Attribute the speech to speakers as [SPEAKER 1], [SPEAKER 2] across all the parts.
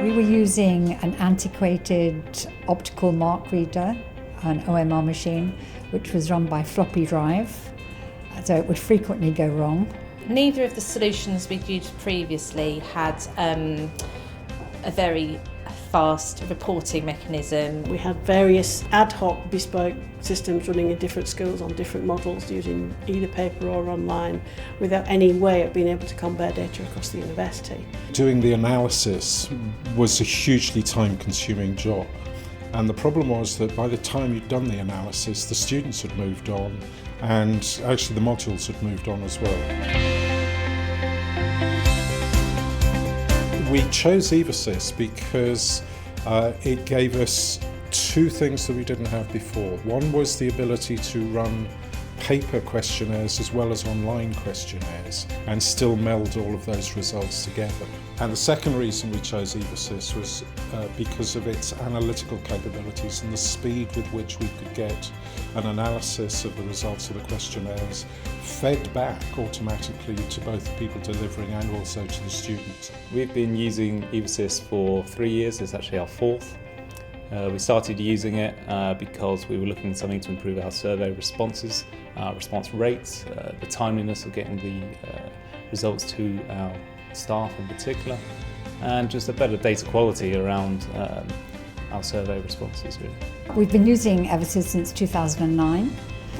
[SPEAKER 1] We were using an antiquated optical mark reader, an OMR machine, which was run by floppy drive, so it would frequently go wrong.
[SPEAKER 2] Neither of the solutions we'd used previously had a very fast reporting mechanism.
[SPEAKER 3] We had various ad hoc bespoke systems running in different schools on different models using either paper or online without any way of being able to compare data across the university.
[SPEAKER 4] Doing the analysis was a hugely time-consuming job, and the problem was that by the time you'd done the analysis, the students had moved on and actually the modules had moved on as well. We chose EvaSys because it gave us two things that we didn't have before. One was the ability to run paper questionnaires as well as online questionnaires and still meld all of those results together. And the second reason we chose EvaSys was because of its analytical capabilities and the speed with which we could get an analysis of the results of the questionnaires fed back automatically to both the people delivering and also to the students.
[SPEAKER 5] We've been using EvaSys for 3 years, it's actually our fourth. We started using it because we were looking at something to improve our survey responses, response rates, the timeliness of getting the results to our staff in particular, and just a better data quality around our survey responses really.
[SPEAKER 1] We've been using EvaSys since 2009.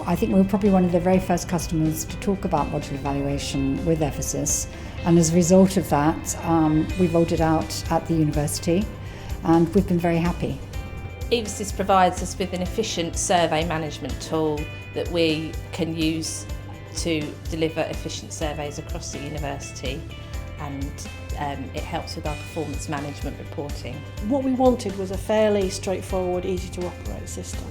[SPEAKER 1] I think we were probably one of the very first customers to talk about modular evaluation with EvaSys, and as a result of that we rolled it out at the university and we've been very happy.
[SPEAKER 2] EvaSys provides us with an efficient survey management tool that we can use to deliver efficient surveys across the university, and it helps with our performance management reporting.
[SPEAKER 3] What we wanted was a fairly straightforward, easy to operate system.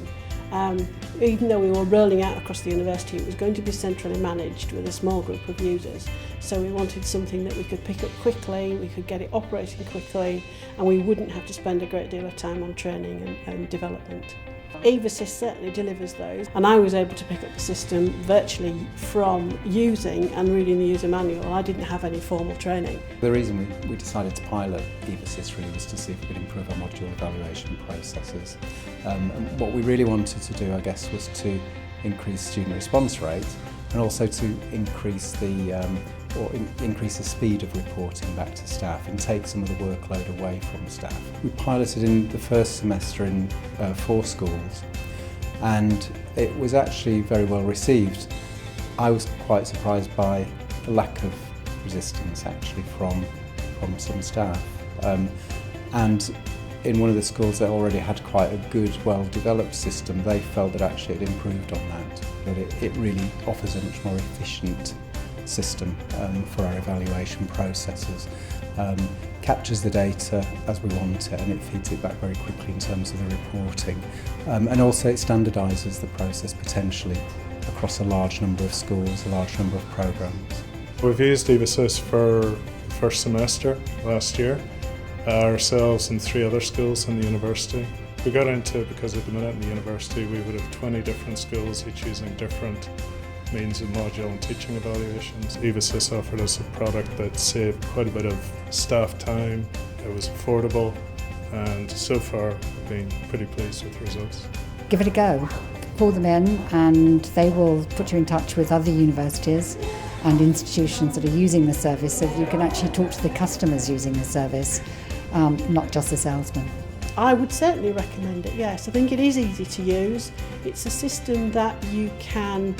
[SPEAKER 3] Even though we were rolling out across the university, it was going to be centrally managed with a small group of users. So we wanted something that we could pick up quickly, we could get it operating quickly, and we wouldn't have to spend a great deal of time on training and development. EvaSys certainly delivers those, and I was able to pick up the system virtually from using and reading the user manual. I didn't have any formal training.
[SPEAKER 6] The reason we decided to pilot EvaSys really was to see if we could improve our modular evaluation processes. And what we really wanted to do, I guess, was to increase student response rate and also to increase the speed of reporting back to staff and take some of the workload away from staff. We piloted in the first semester in 4 schools, and it was actually very well received. I was quite surprised by the lack of resistance actually from some staff. And in one of the schools that already had quite a good, well-developed system, they felt that actually it improved on that it really offers a much more efficient system for our evaluation processes, captures the data as we want it, and it feeds it back very quickly in terms of the reporting, and also it standardises the process potentially across a large number of schools, a large number of programmes.
[SPEAKER 7] We've used EvaSys for the first semester last year, ourselves and 3 other schools in the university. We got into it because at the minute in the university we would have 20 different schools, each using different means of module and teaching evaluations. EvaSys offered us a product that saved quite a bit of staff time, it was affordable, and so far we've been pretty pleased with the results.
[SPEAKER 1] Give it a go. Call them in and they will put you in touch with other universities and institutions that are using the service, so that you can actually talk to the customers using the service, not just the salesman.
[SPEAKER 3] I would certainly recommend it, yes. I think it is easy to use. It's a system that you can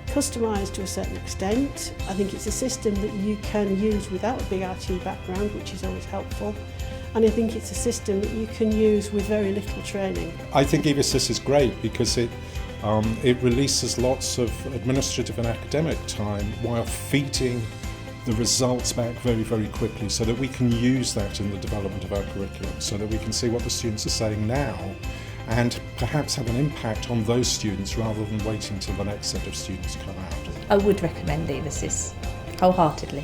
[SPEAKER 3] customise to a certain extent. I think it's a system that you can use without a big IT background, which is always helpful. And I think it's a system that you can use with very little training.
[SPEAKER 4] I think EvaSys is great because it releases lots of administrative and academic time while feeding the results back very, very quickly, so that we can use that in the development of our curriculum, so that we can see what the students are saying now and perhaps have an impact on those students rather than waiting till the next set of students come out.
[SPEAKER 2] I would recommend EvaSys wholeheartedly.